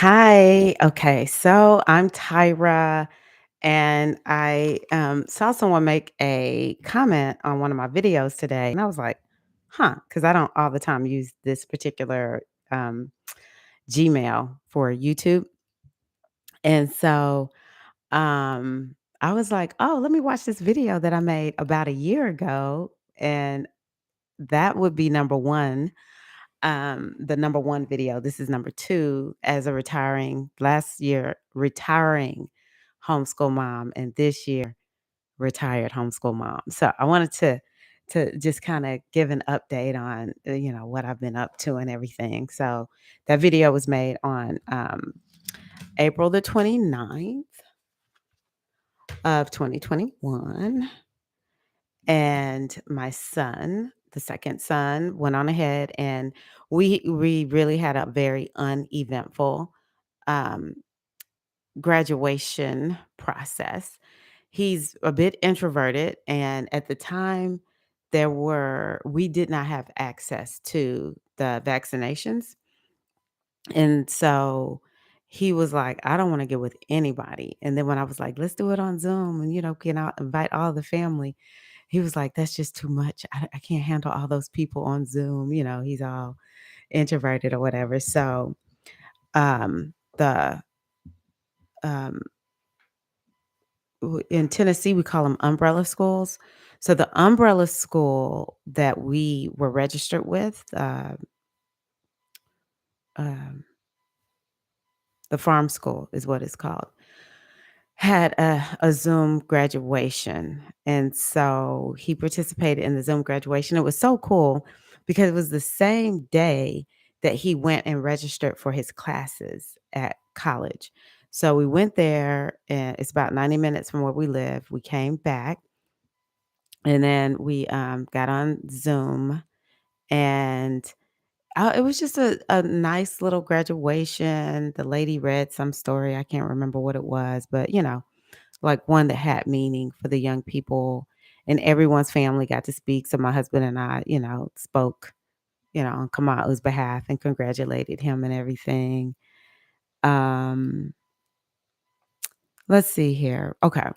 Hi. Okay, so I'm Tyra, and I saw someone make a comment on one of my videos today, and I was like, "Huh," because I don't all the time use this particular um, Gmail for YouTube, and so I was like, "Oh, let me watch this video that I made about a year ago," and that would be number one. The number one video. This is number two as a retiring last year retiring homeschool mom, and this year retired homeschool mom. So I wanted to just kind of give an update on what I've been up to and everything. So that video was made on April the 29th of 2021. And my son, the second son, went on ahead, and we really had a very uneventful um, graduation process. He's a bit introverted, and at the time, we did not have access to the vaccinations, and so he was like, "I don't want to get with anybody." And then when I was like, "Let's do it on Zoom, and can I invite all the family?" He was like, "That's just too much. I can't handle all those people on Zoom." He's all introverted or whatever. So, the in Tennessee, we call them umbrella schools. So the umbrella school that we were registered with, um, the farm school is what it's called, had a Zoom graduation, and so he participated in the Zoom graduation. It was so cool because it was the same day that he went and registered for his classes at college. So we went there, and it's about 90 minutes from where we live. We came back, and then we, got on Zoom, and it was just a nice little graduation. The lady read some story, I can't remember what it was, but, like one that had meaning for the young people, and everyone's family got to speak. So my husband and I, spoke, on Kamau's behalf and congratulated him and everything. Um, let's see here. Okay.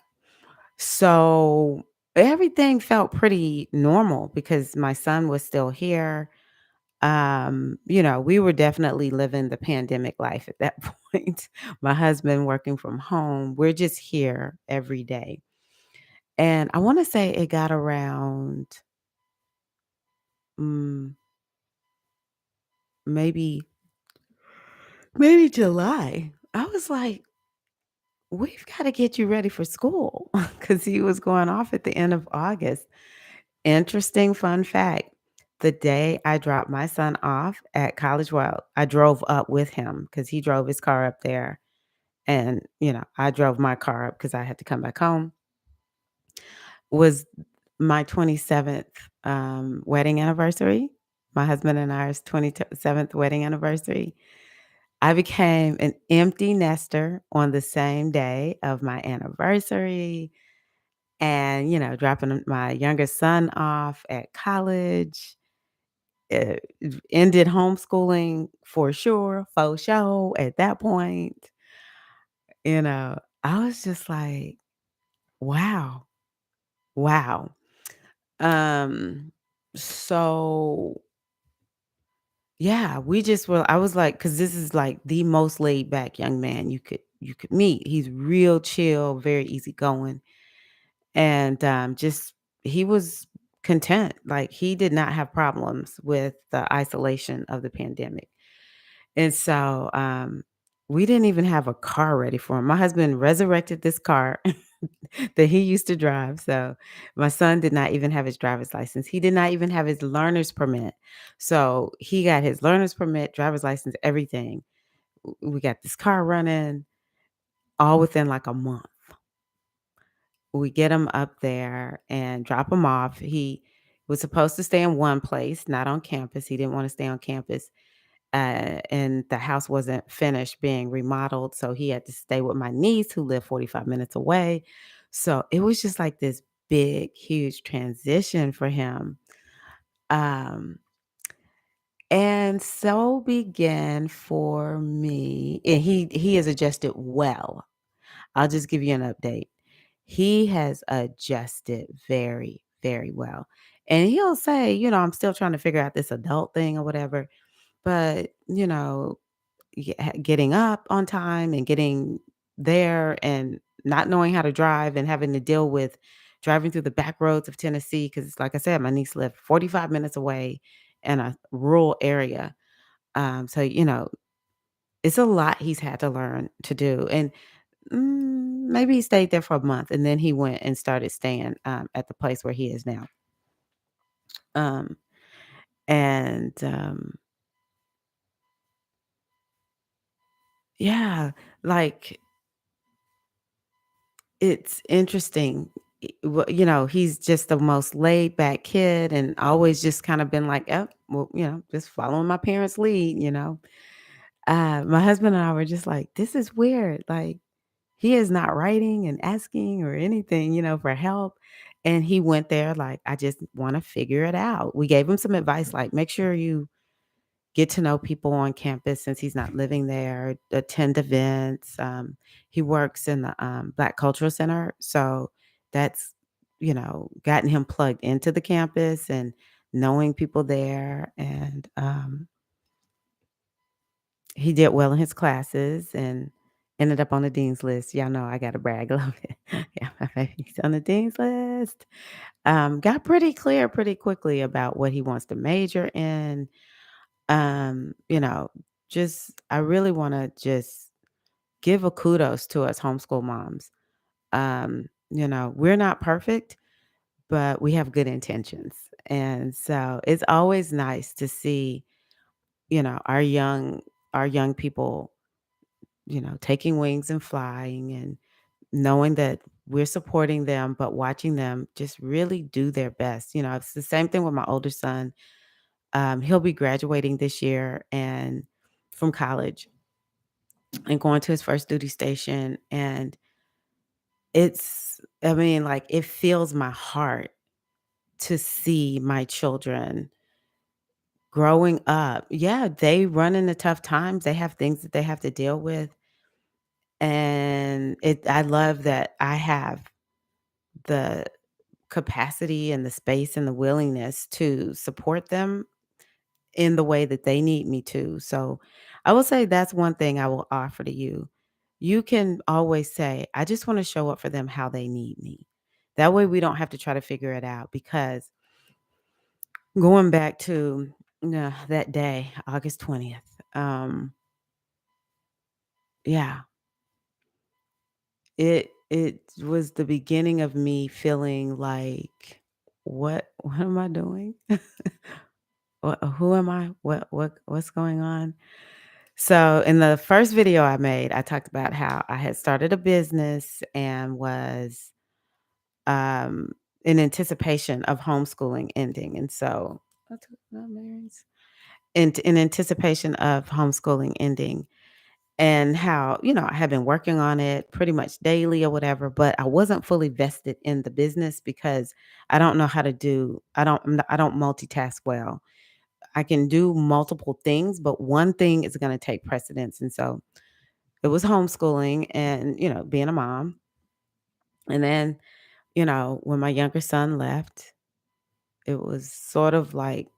So everything felt pretty normal because my son was still here. We were definitely living the pandemic life at that point. My husband working from home. We're just here every day. And I wanna say it got around, mm, maybe July. I was like, "We've gotta get you ready for school," because he was going off at the end of August. Interesting fun fact, the day I dropped my son off at college, well, I drove up with him because he drove his car up there, and, I drove my car up because I had to come back home, was my 27th, wedding anniversary. My husband and I's 27th wedding anniversary. I became an empty nester on the same day of my anniversary and, dropping my youngest son off at college, uh, ended homeschooling for sure, for sure at that point. I was just like, wow, wow. Um, so yeah, we just were I was like, cause this is like the most laid back young man you could meet. He's real chill, very easygoing, and, just he was content. Like, he did not have problems with the isolation of the pandemic, and so, we didn't even have a car ready for him. My husband resurrected this car that he used to drive. So my son did not even have his driver's license. He did not even have his learner's permit. So he got his learner's permit, driver's license, everything. We got this car running all within like a month. We get him up there and drop him off. He was supposed to stay in one place, not on campus. He didn't want to stay on campus. And the house wasn't finished being remodeled. So he had to stay with my niece who lived 45 minutes away. So it was just like this big, huge transition for him. Um, And so began for me and he has adjusted well. I'll just give you an update. He has adjusted very, very well. And he'll say, "I'm still trying to figure out this adult thing or whatever." But, getting up on time and getting there and not knowing how to drive and having to deal with driving through the back roads of Tennessee because, like I said, my niece lived 45 minutes away in a rural area. So, it's a lot he's had to learn to do. And maybe he stayed there for a month and then he went and started staying at the place where he is now. Um, and yeah, like it's interesting. He's just the most laid back kid and always just kind of been like, oh, well, just following my parents' lead. My husband and I were just like, this is weird. Like, he is not writing and asking or anything, for help. And he went there like, I just want to figure it out. We gave him some advice, like, make sure you get to know people on campus since he's not living there, attend events. He works in the Black Cultural Center. So that's, gotten him plugged into the campus and knowing people there. And he did well in his classes and ended up on the dean's list. Y'all know I gotta brag a little bit. Yeah, my baby's on the dean's list. Got pretty clear pretty quickly about what he wants to major in. Um, you know, just I really wanna just give a kudos to us homeschool moms. We're not perfect, but we have good intentions. And so it's always nice to see, our young people, taking wings and flying and knowing that we're supporting them, but watching them just really do their best. It's the same thing with my older son. He'll be graduating this year and from college and going to his first duty station. And I mean, like, it fills my heart to see my children growing up. Yeah, they run into tough times. They have things that they have to deal with. And I love that I have the capacity and the space and the willingness to support them in the way that they need me to. So I will say that's one thing I will offer to you. You can always say, I just want to show up for them how they need me. That way we don't have to try to figure it out because going back to that day, August 20th. Yeah, it was the beginning of me feeling like what am I doing? Who am I? What's going on? So in the first video I made, I talked about how I had started a business and was um in anticipation of homeschooling ending. And so I took my Mary's in anticipation of homeschooling ending and how, I had been working on it pretty much daily or whatever, but I wasn't fully vested in the business because I don't know how to do I don't multitask well. I can do multiple things, but one thing is going to take precedence. And so it was homeschooling and, being a mom. And then, when my younger son left, it was sort of like,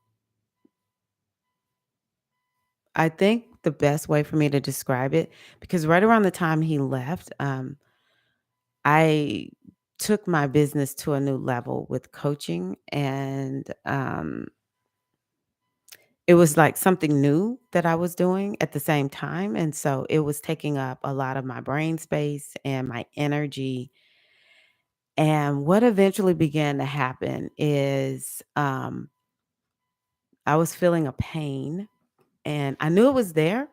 I think the best way for me to describe it, because right around the time he left, I took my business to a new level with coaching and it was like something new that I was doing at the same time. And so it was taking up a lot of my brain space and my energy. And what eventually began to happen is I was feeling a pain and I knew it was there,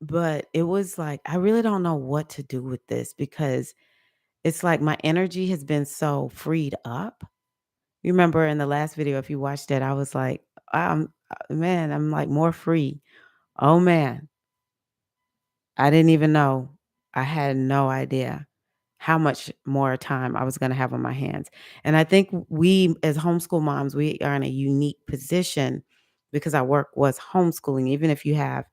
but it was like, I really don't know what to do with this because it's like my energy has been so freed up. You remember in the last video, if you watched it, I was like, man, I'm like more free. Oh man, I didn't even know. I had no idea how much more time I was going to have on my hands. And I think we, as homeschool moms, we are in a unique position because our work was homeschooling. Even if you have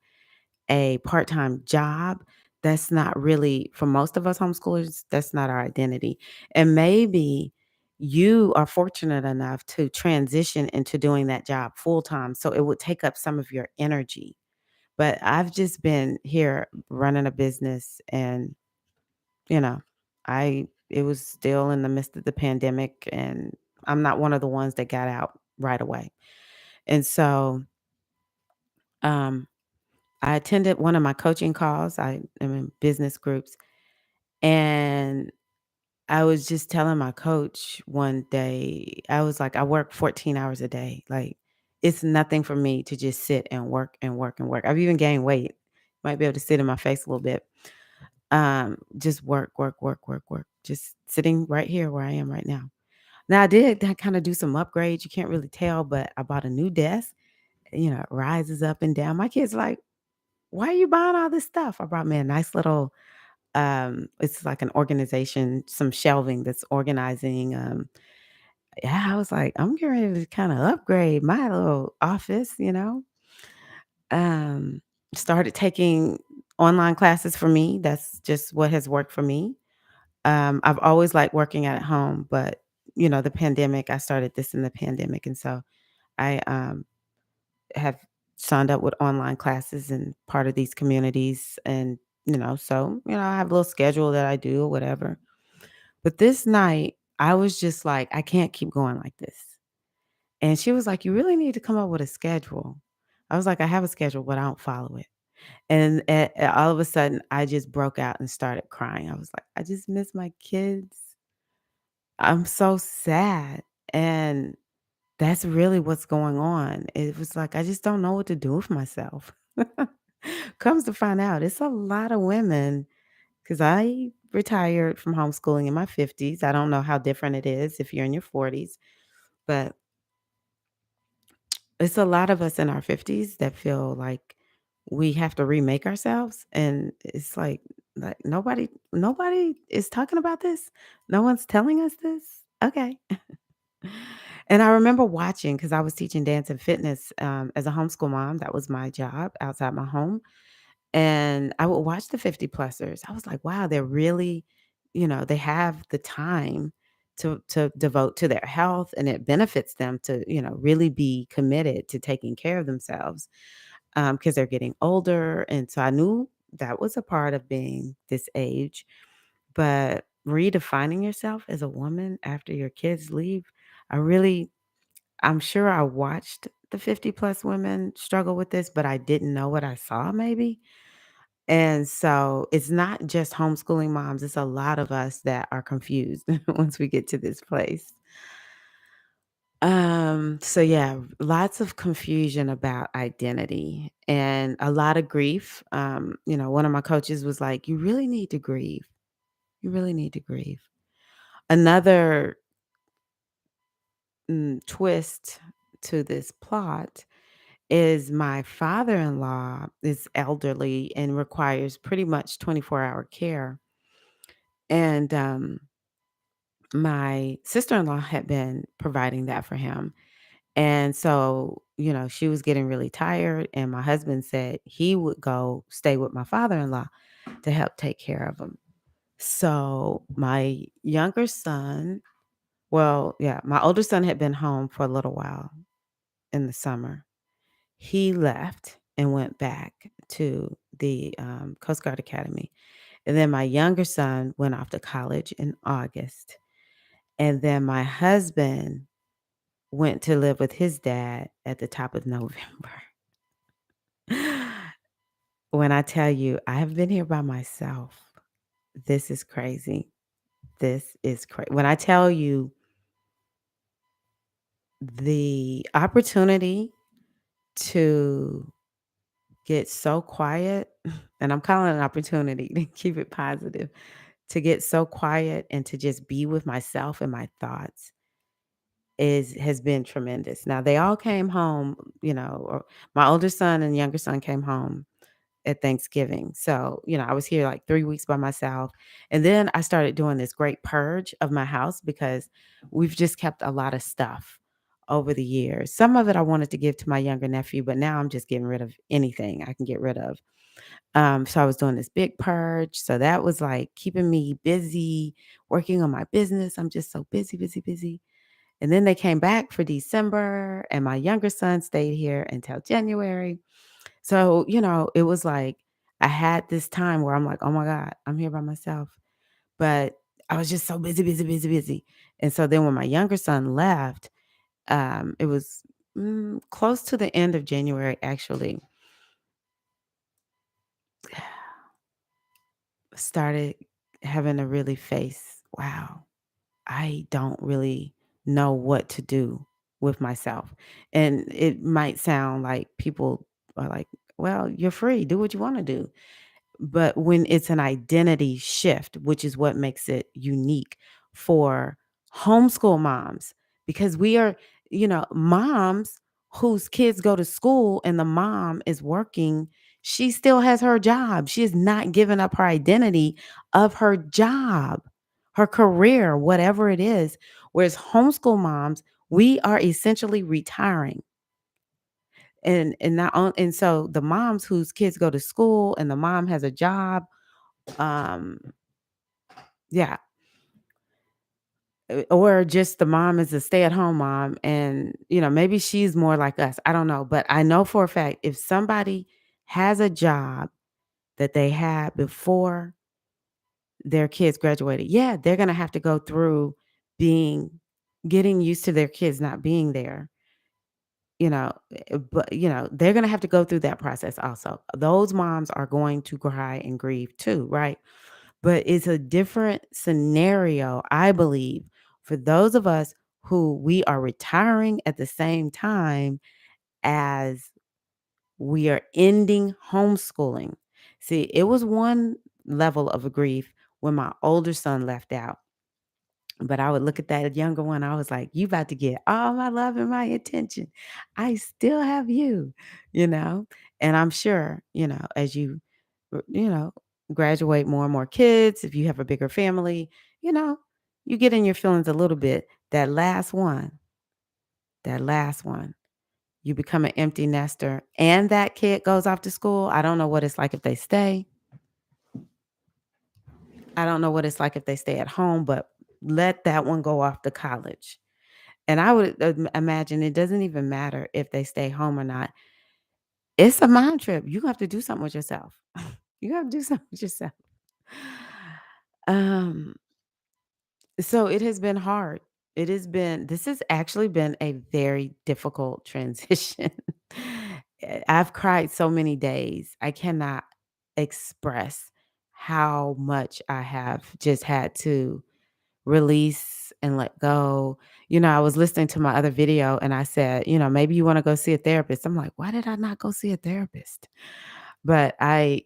a part-time job, that's not really for most of us homeschoolers, that's not our identity. And maybe you are fortunate enough to transition into doing that job full time, so it would take up some of your energy. But I've just been here running a business and, you know, I it was still in the midst of the pandemic and I'm not one of the ones that got out right away. And so, um I attended one of my coaching calls. I am in business groups, and I was just telling my coach one day, I was like, I work 14 hours a day. Like, it's nothing for me to just sit and work and work and work. I've even gained weight. Might be able to sit in my face a little bit. Just work, work, work, work, work. Just sitting right here where I am right now. Now I did kind of do some upgrades. You can't really tell, but I bought a new desk. It rises up and down. My kids like, why are you buying all this stuff? I brought me a nice little, it's like an organization, some shelving that's organizing. Yeah, I was like, I'm getting ready to kind of upgrade my little office. Um, Started taking online classes for me. That's just what has worked for me. I've always liked working at home, but the pandemic, I started this in the pandemic. And so I have signed up with online classes and part of these communities and I have a little schedule that I do or whatever. But this night I was just like, I can't keep going like this. And she was like, you really need to come up with a schedule. I was like, I have a schedule, but I don't follow it. And all of a sudden I just broke out and started crying. I was like, I just miss my kids. I'm so sad. And that's really what's going on. It was like, I just don't know what to do with myself. Comes to find out, it's a lot of women because I retired from homeschooling in my 50s. I don't know how different it is if you're in your 40s, but it's a lot of us in our 50s that feel like we have to remake ourselves. And it's like nobody is talking about this. No one's telling us this. Okay. And I remember watching because I was teaching dance and fitness as a homeschool mom. That was my job outside my home. And I would watch the 50 plusers. I was like, wow, they're really, they have the time to devote to their health and it benefits them to, really be committed to taking care of themselves because they're getting older. And so I knew that was a part of being this age. But redefining yourself as a woman after your kids leave, I really I'm sure I watched the 50 plus women struggle with this, but I didn't know what I saw maybe. And so it's not just homeschooling moms, it's a lot of us that are confused once we get to this place. So yeah, lots of confusion about identity and a lot of grief. One of my coaches was like, you really need to grieve. You really need to grieve. Another twist to this plot is my father-in-law is elderly and requires pretty much 24-hour care. And my sister-in-law had been providing that for him. And so, she was getting really tired and my husband said he would go stay with my father-in-law to help take care of him. So, my younger son, well, yeah, my older son had been home for a little while in the summer. He left and went back to the Coast Guard Academy. And then my younger son went off to college in August. And then my husband went to live with his dad at the top of November. When I tell you, I have been here by myself. This is crazy. This is crazy. When I tell you the opportunity to get so quiet, and I'm calling it an opportunity to keep it positive, to get so quiet and to just be with myself and my thoughts has been tremendous. Now they all came home, or my older son and younger son came home at Thanksgiving. So, I was here like 3 weeks by myself. And then I started doing this great purge of my house because we've just kept a lot of stuff over the years. Some of it I wanted to give to my younger nephew, but now I'm just getting rid of anything I can get rid of. So I was doing this big purge. So that was like keeping me busy, working on my business. I'm just so busy, busy, busy. And then they came back for December, and my younger son stayed here until January. So, it was like I had this time where I'm like, oh my God, I'm here by myself. But I was just so busy, busy, busy, busy. And so then when my younger son left, it was close to the end of January, actually, started having to really face, wow, I don't really know what to do with myself. And it might sound like people are like, well, you're free, do what you want to do. But when it's an identity shift, which is what makes it unique for homeschool moms, because we are, moms whose kids go to school and the mom is working, she still has her job. She is not giving up her identity of her job, her career, whatever it is. Whereas homeschool moms, we are essentially retiring. And so the moms whose kids go to school and the mom has a job, um, yeah, or just the mom is a stay-at-home mom and, maybe she's more like us, I don't know, but I know for a fact if somebody has a job that they had before their kids graduated, yeah, they're gonna have to go through being getting used to their kids not being there, but, they're gonna have to go through that process also. Those moms are going to cry and grieve too, right? But it's a different scenario, I believe, for those of us who we are retiring at the same time as we are ending homeschooling. See, it was one level of a grief when my older son left out. But I would look at that younger one, I was like, "You about to get all my love and my attention. I still have you," you know? And I'm sure, as you, r graduate more and more kids, if you have a bigger family, you know, you get in your feelings a little bit. That last one, you become an empty nester and that kid goes off to school, I don't know what it's like if they stay. I don't know what it's like if they stay at home, but let that one go off to college. And I would imagine it doesn't even matter if they stay home or not. It's a mind trip. You have to do something with yourself. You have to do something with yourself. Um, so it has been hard. This has actually been a very difficult transition. I've cried so many days. I cannot express how much I have just had to release and let go. I was listening to my other video and I said, maybe you want to go see a therapist. I'm like, why did I not go see a therapist? But I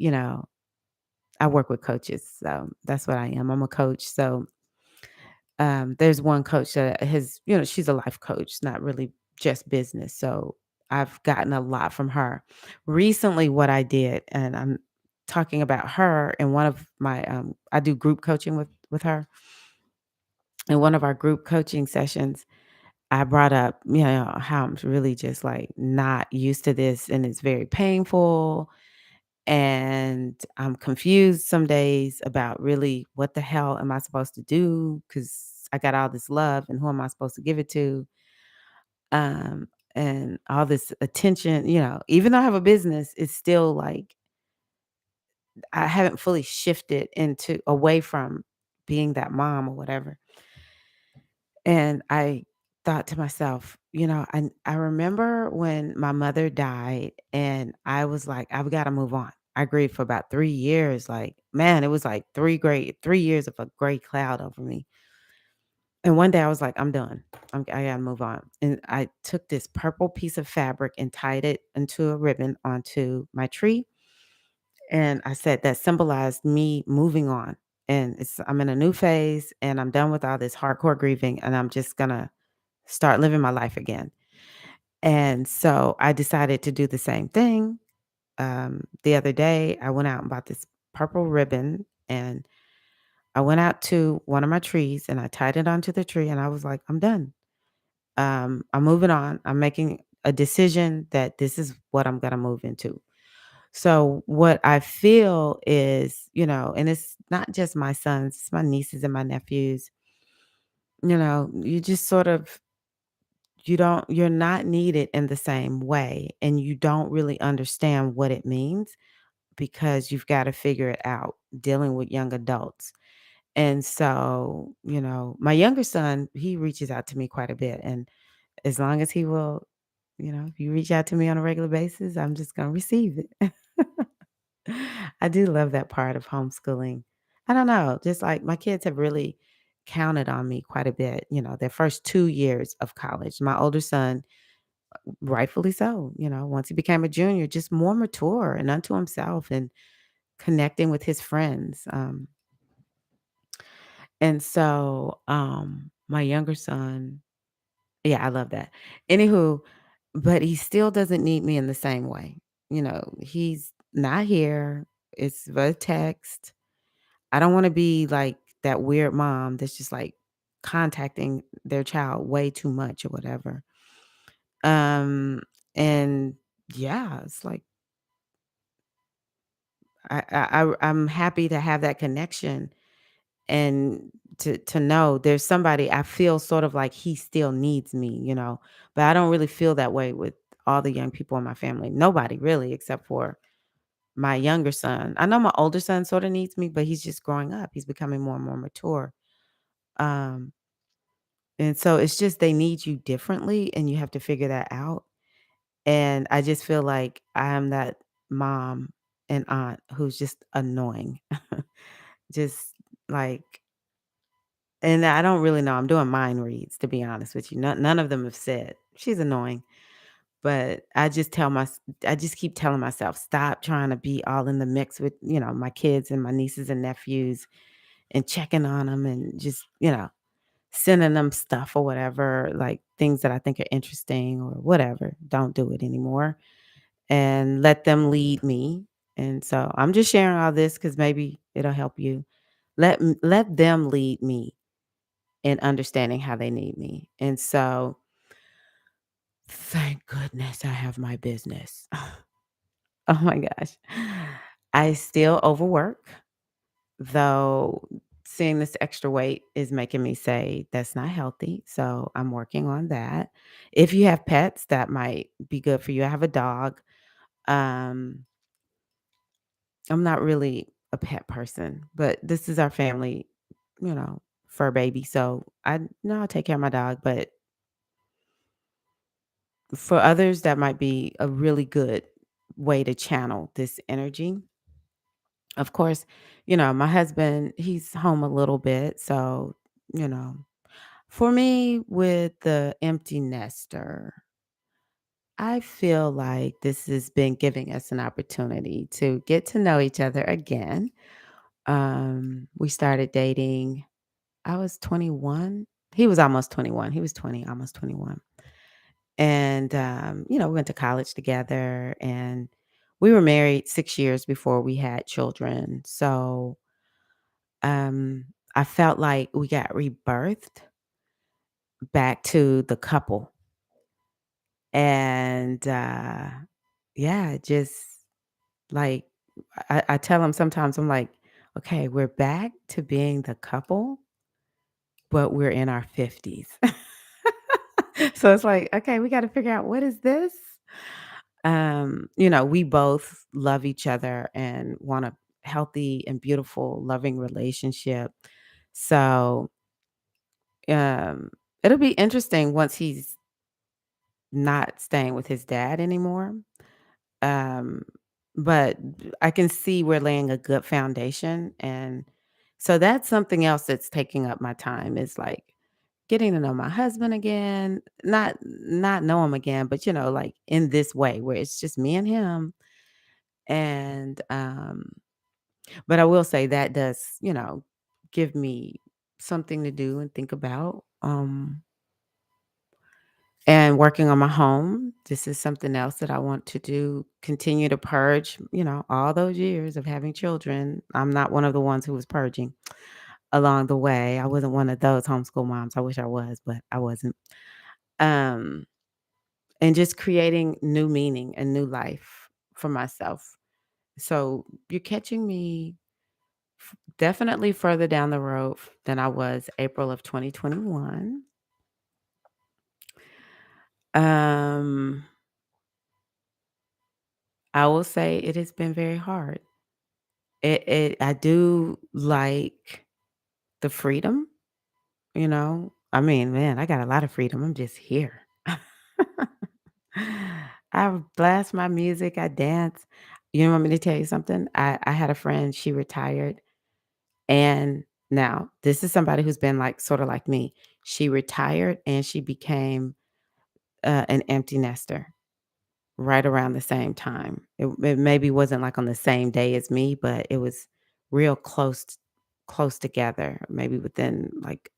work with coaches. So that's what I am. I'm a coach. So there's one coach that she's a life coach, not really just business. So I've gotten a lot from her. Recently, what I did, and I'm talking about her in one of my I do group coaching with her. In one of our group coaching sessions, I brought up, how I'm really just like not used to this and it's very painful. And I'm confused some days about really what the hell am I supposed to do? Because I got all this love and who am I supposed to give it to? Um, and all this attention, even though I have a business, it's still like I haven't fully shifted into away from being that mom or whatever. And I thought to myself, I remember when my mother died and I was like, I've got to move on. I grieved for about 3 years. Like, man, it was like 3 years of a gray cloud over me. And one day I was like, I'm done. I gotta move on. And I took this purple piece of fabric and tied it into a ribbon onto my tree. And I said that symbolized me moving on. And I'm in a new phase and I'm done with all this hardcore grieving and I'm just gonna start living my life again. And so I decided to do the same thing. The other day, I went out and bought this purple ribbon and I went out to one of my trees and I tied it onto the tree and I was like, I'm done. I'm moving on. I'm making a decision that this is what I'm gonna move into. So what I feel is, and it's not just my sons, it's my nieces and my nephews. You just sort of you're not needed in the same way, and you don't really understand what it means because you've got to figure it out dealing with young adults. And so, my younger son, he reaches out to me quite a bit. And as long as he will, if you reach out to me on a regular basis, I'm just going to receive it. I do love that part of homeschooling. I don't know, just like my kids have really counted on me quite a bit, their first 2 years of college. My older son, rightfully so, once he became a junior, just more mature and unto himself and connecting with his friends. And so, my younger son, yeah, I love that. Anywho, but he still doesn't need me in the same way. He's not here. It's via text. I don't want to be like that weird mom that's just like contacting their child way too much or whatever. Um, and yeah, it's like I'm happy to have that connection and to know there's somebody I feel sort of like he still needs me, but I don't really feel that way with all the young people in my family. Nobody really, except for my younger son. I know my older son sort of needs me, but he's just growing up. He's becoming more and more mature. Um, and so it's just they need you differently and you have to figure that out. And I just feel like I am that mom and aunt who's just annoying. Just like and I don't really know. I'm doing mind reads, to be honest with you. None of them have said, "She's annoying." But I just keep telling myself, "Stop trying to be all in the mix with, my kids and my nieces and nephews and checking on them and just, sending them stuff or whatever, like things that I think are interesting or whatever. Don't do it anymore and let them lead me." And so I'm just sharing all this because maybe it'll help you. Let them lead me and understanding how they need me. And so, thank goodness I have my business. Oh my gosh. I still overwork, though seeing this extra weight is making me say that's not healthy. So I'm working on that. If you have pets, that might be good for you. I have a dog. Um, I'm not really a pet person, but this is our family, fur baby. So I know I'll take care of my dog, but for others, that might be a really good way to channel this energy. Of course, my husband, he's home a little bit. So, you know, for me, with the empty nester, I feel like this has been giving us an opportunity to get to know each other again. We started dating, I was 21. He was almost 21. He was 20, almost 21. And, we went to college together and we were married 6 years before we had children. So, um, I felt like we got rebirthed back to the couple. And, yeah, just like I tell him sometimes, I'm like, okay, we're back to being the couple, but we're in our 50s. So it's like, okay, we got to figure out what is this? We both love each other and want a healthy and beautiful, loving relationship. So, um, it'll be interesting once he's not staying with his dad anymore. Um, but I can see we're laying a good foundation. And so that's something else that's taking up my time is like getting to know my husband again, not know him again, but like in this way where it's just me and him. And but I will say that does, give me something to do and think about. And working on my home, this is something else that I want to do, continue to purge, all those years of having children. I'm not one of the ones who was purging along the way. I wasn't one of those homeschool moms. I wish I was, but I wasn't. Um, and just creating new meaning and new life for myself. So you're catching me definitely further down the road than I was April of 2021. Um, I will say it has been very hard. I do like the freedom, you know. I mean, man, I got a lot of freedom. I'm just here. I blast my music, I dance. You want me to tell you something? I had a friend, she retired, and now this is somebody who's been like sort of like me. She retired and she became an empty nester right around the same time. It maybe wasn't like on the same day as me, but it was real close together, maybe within like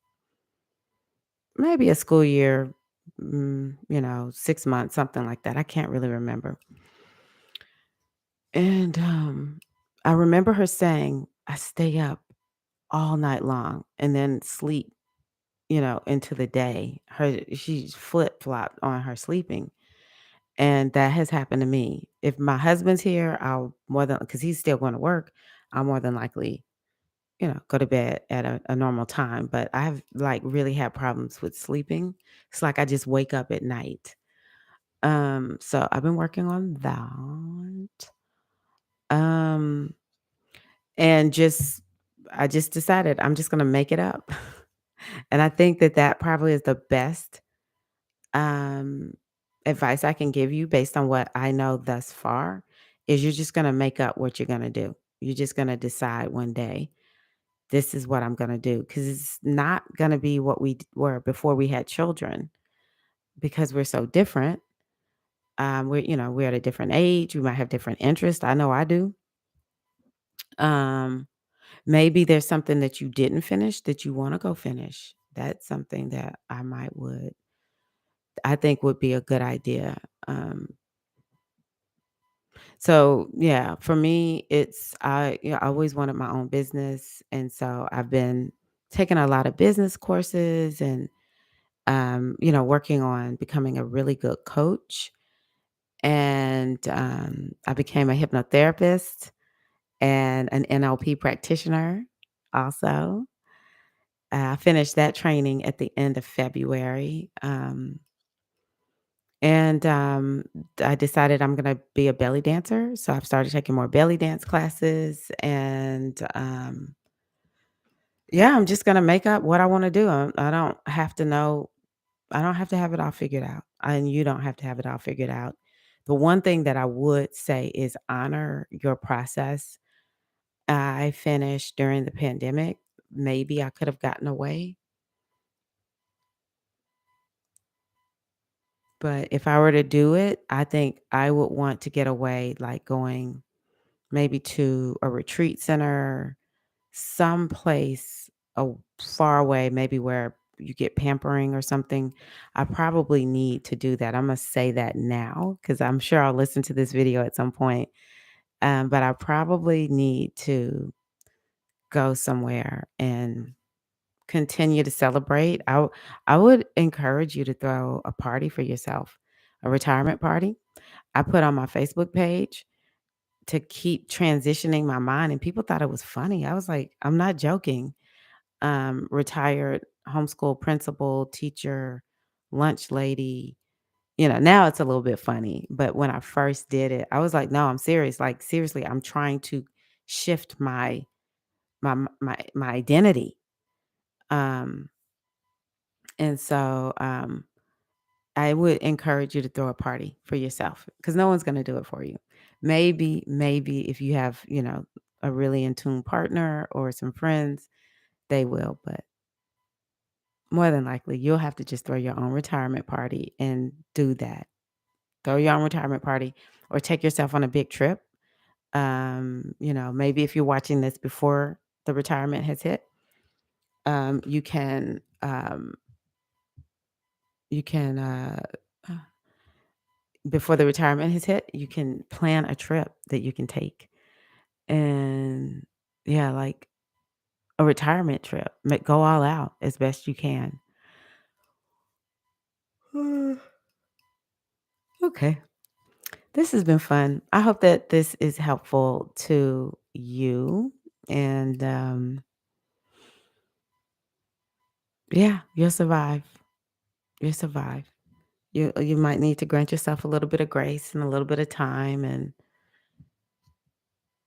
maybe a school year, 6 months, something like that. I can't really remember. And, I remember her saying, "I stay up all night long and then sleep, into the day." She flip-flopped on her sleeping, and that has happened to me. If my husband's here, I'll more than because he's still going to work, I'll more than likely, go to bed at a normal time, but I've, like, really had problems with sleeping. It's like I just wake up at night. So I've been working on that. Um And just I just decided I'm just gonna make it up. And I think that that probably is the best, um, advice I can give you based on what I know thus far, is you're just gonna make up what you're gonna do. You're just gonna decide one day, "This is what I'm gonna do," do, because it's not gonna be what we were before we had children because we're so different. We're at a different age, we might have different interests, I know I do. Um Maybe there's something that you didn't finish that you wanna go finish. That's something that I think would be a good idea. So yeah, for me, I always wanted my own business, and so I've been taking a lot of business courses and, working on becoming a really good coach, and, I became a hypnotherapist and an NLP practitioner also. I finished that training at the end of February, and, I decided I'm gonna be a belly dancer, so I've started taking more belly dance classes, and, yeah, I'm just gonna make up what I wanna do. I don't have to know I don't have to have it all figured out, and you don't have to have it all figured out. The one thing that I would say is honor your process. I finished during the pandemic. Maybe I could have gotten away. But if I were to do it, I think I would want to get away, like going maybe to a retreat center, someplace far away, maybe where you get pampering or something. I probably need to do that. I'm gonna say that now because I'm sure I'll listen to this video at some point. But I probably need to go somewhere and continue to celebrate. I would encourage you to throw a party for yourself, a retirement party. I put on my Facebook page to keep transitioning my mind, and people thought it was funny. I was like, "I'm not joking." Retired homeschool principal, teacher, lunch lady. Now it's a little bit funny, but when I first did it, I was like, "No, I'm serious. Like, seriously, I'm trying to shift my identity." Um, and so, I would encourage you to throw a party for yourself because no one's gonna do it for you. Maybe if you have, a really in tune partner or some friends, they will, but more than likely, you'll have to just throw your own retirement party and do that. Throw your own retirement party or take yourself on a big trip. Maybe if you're watching this before the retirement has hit, you can you can before the retirement has hit, you can plan a trip that you can take. And yeah, like a retirement trip. Go all out as best you can. Okay. This has been fun. I hope that this is helpful to you. And yeah, you'll survive. You'll survive. You might need to grant yourself a little bit of grace and a little bit of time and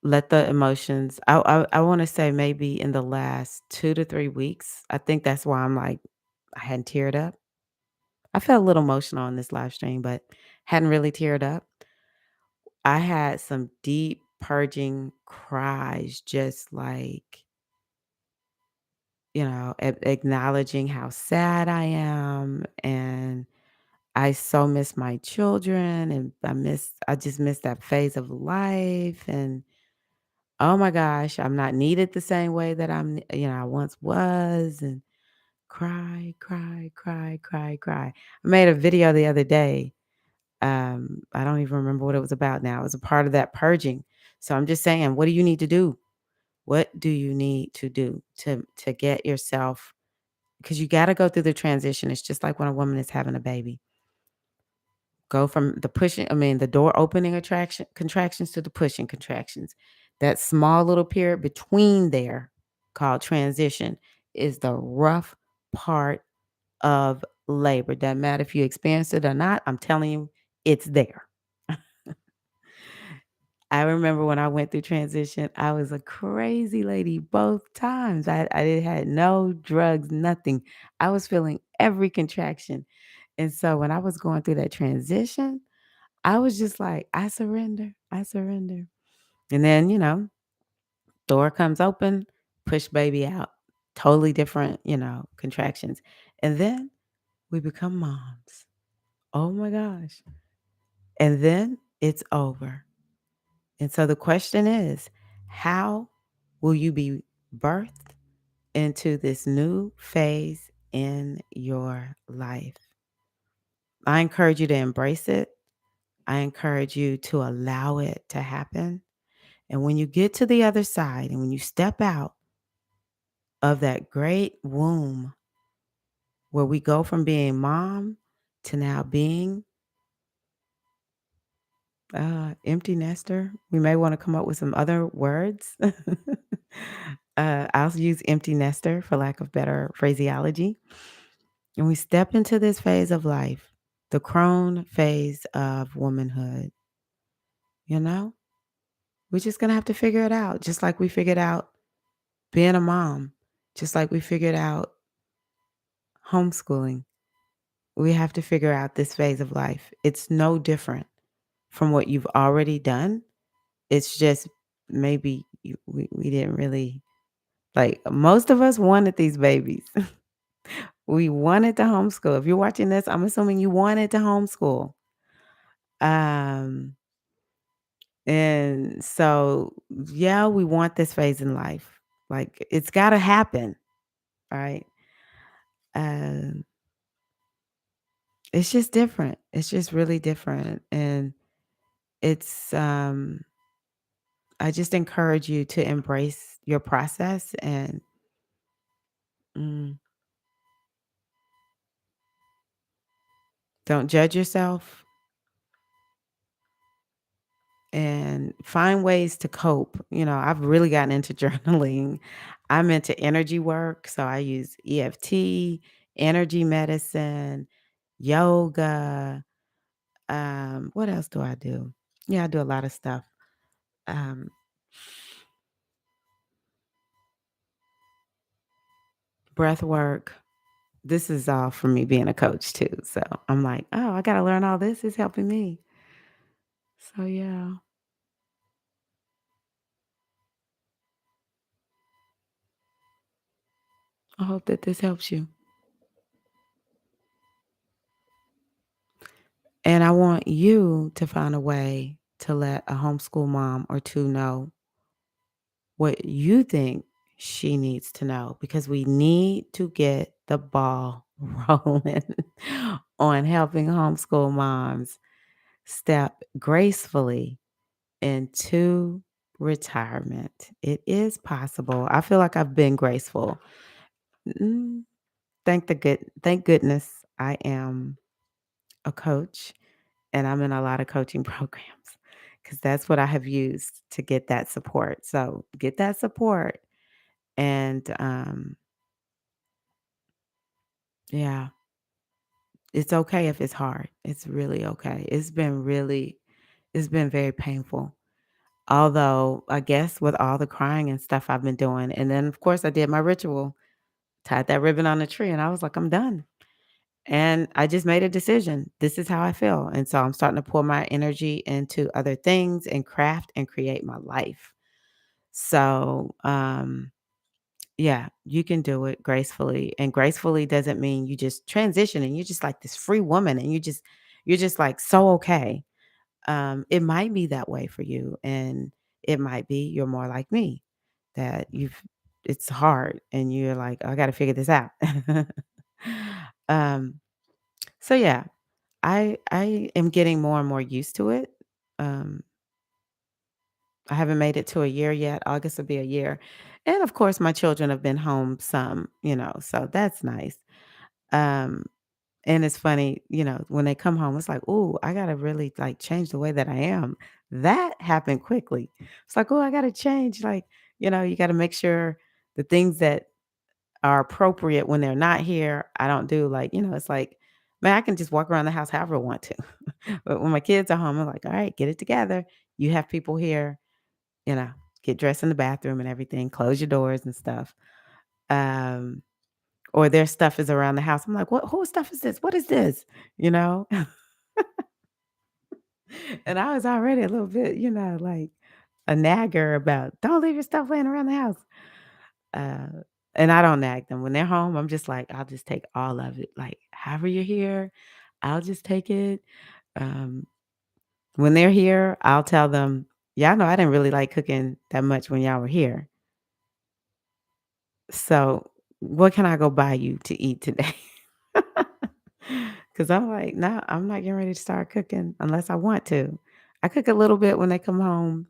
let the emotions. I want to say maybe in the last 2 to 3 weeks. I think that's why I'm like I hadn't teared up. I felt a little emotional on this live stream, but hadn't really teared up. I had some deep purging cries, just like, acknowledging how sad I am. And I so miss my children and I just miss that phase of life. And oh my gosh, I'm not needed the same way that I once was. And cry, cry, cry, cry, cry. I made a video the other day. I don't even remember what it was about now. It was a part of that purging. So I'm just saying, what do you need to do? What do you need to do to get yourself, because you got to go through the transition. It's just like when a woman is having a baby. Go from the door opening attraction contractions to the pushing contractions. That small little period between there, called transition, is the rough part of labor. Doesn't matter if you experience it or not. I'm telling you, it's there. I remember when I went through transition, I was a crazy lady both times. Had no drugs, nothing. I was feeling every contraction. And so when I was going through that transition, I was just like, I surrender. I surrender. And then, door comes open, push baby out. Totally different, contractions. And then we become moms. Oh my gosh. And then it's over. And so the question is, how will you be birthed into this new phase in your life? I encourage you to embrace it. I encourage you to allow it to happen. And when you get to the other side and when you step out of that great womb where we go from being mom to now being empty nester, we may want to come up with some other words. I'll use empty nester for lack of better phraseology. And we step into this phase of life, the crone phase of womanhood, you know? We're just going to have to figure it out, just like we figured out being a mom, just like we figured out homeschooling. We have to figure out this phase of life. It's no different from what you've already done. It's just maybe we didn't really, like, most of us wanted these babies. We wanted to homeschool. If you're watching this, I'm assuming you wanted to homeschool. Um, and so, yeah, we want this phase in life. Like, it's got to happen, right? Um, it's just different. It's just really different. And it's, I just encourage you to embrace your process and mm, don't judge yourself and find ways to cope. I've really gotten into journaling. I'm into energy work, so I use EFT, energy medicine, yoga. What else do I do? Yeah, I do a lot of stuff. Um, breath work. This is all from me being a coach too. So I'm like, oh, I got to learn all this. It's helping me. So yeah, I hope that this helps you. And I want you to find a way to let a homeschool mom or two know what you think she needs to know, because we need to get the ball rolling on helping homeschool moms step gracefully into retirement. It is possible. I feel like I've been graceful. Mm, thank goodness I am. a coach, and I'm in a lot of coaching programs because that's what I have used to get that support. So get that support and yeah, it's okay if it's hard. It's really okay. It's been very painful. Although I guess with all the crying and stuff I've been doing, and then of course I did my ritual, tied that ribbon on the tree, and I was like, I'm done. And I just made a decision. This is how I feel. And so I'm starting to pour my energy into other things and craft and create my life. So, yeah, you can do it gracefully. And gracefully doesn't mean you just transition and you're just like this free woman and you're just like so okay. It might be that way for you. And it might be you're more like me, that it's hard and you're like, I gotta figure this out. um, so yeah, I am getting more and more used to it. Um, I haven't made it to a year yet. August will be a year. And of course, my children have been home some, so that's nice. Um, and it's funny, when they come home, it's like, oh, I gotta really like change the way that I am. That happened quickly. It's like, oh, I gotta change. Like, you gotta make sure the things that are appropriate when they're not here, I don't do. Like, it's like, man, I can just walk around the house however I want to. But when my kids are home, I'm like, all right, get it together. You have people here, you know, get dressed in the bathroom and everything, close your doors and stuff. Um, or their stuff is around the house. I'm like, what whose stuff is this? What is this? You know? And I was already a little bit, like a nagger about don't leave your stuff laying around the house. Uh, and I don't nag them. When they're home, I'm just like, I'll just take all of it. Like, however you're here, I'll just take it. Um, when they're here, I'll tell them, "Y'all know I didn't really like cooking that much when y'all were here. So, what can I go buy you to eat today?" Because I'm like, "No, I'm not getting ready to start cooking unless I want to." I cook a little bit when they come home,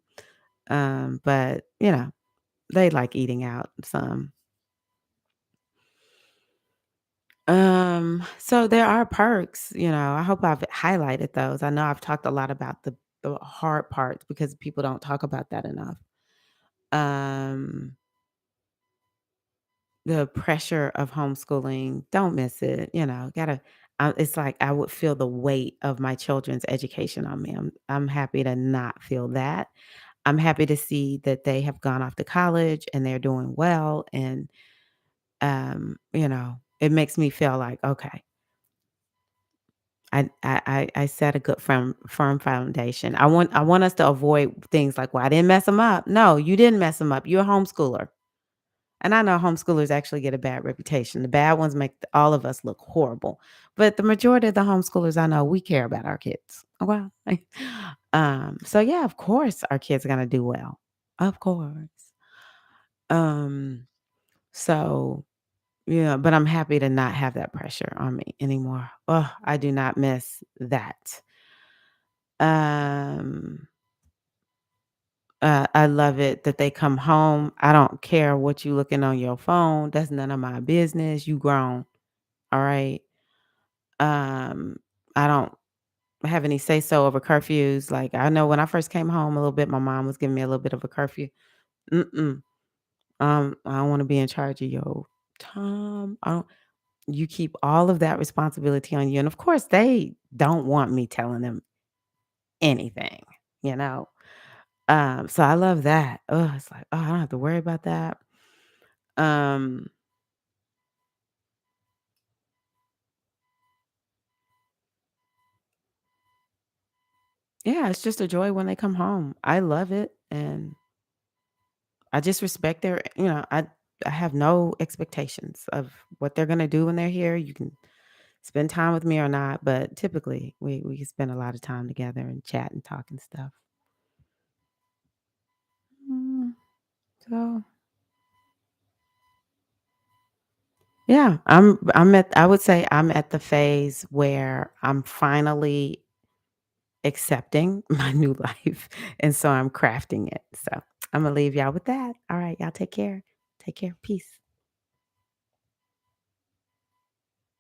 but, they like eating out some. So there are perks, I hope I've highlighted those. I know I've talked a lot about the hard parts because people don't talk about that enough. Um, the pressure of homeschooling, don't miss it, gotta it's like I would feel the weight of my children's education on me. I'm happy to not feel that. I'm happy to see that they have gone off to college and they're doing well and it makes me feel like, okay, I set a good firm foundation. I want us to avoid things like, "Well, I didn't mess them up." No, you didn't mess them up. You're a homeschooler. And I know homeschoolers actually get a bad reputation. The bad ones make all of us look horrible. But the majority of the homeschoolers I know, we care about our kids. Okay. So yeah, of course our kids are gonna do well. Of course. Um, so yeah, but I'm happy to not have that pressure on me anymore. Oh, I do not miss that. Um, I love it that they come home. I don't care what you looking on your phone. That's none of my business. You grown. All right. Um, I don't have any say so over curfews. Like I know when I first came home a little bit, my mom was giving me a little bit of a curfew. Mm-mm. I don't want to be in charge of your time. I don't you keep all of that responsibility on you. And of course, they don't want me telling them anything, you know. So I love that. Oh, it's like, oh, I don't have to worry about that. Um, yeah, it's just a joy when they come home. I love it. And I just respect I have no expectations of what they're gonna do when they're here. You can spend time with me or not, but typically we spend a lot of time together and chat and talk and stuff. Mm, so yeah, I would say I'm at the phase where I'm finally accepting my new life, and so I'm crafting it. So I'm gonna leave y'all with that. All right, y'all take care. Take care. Peace.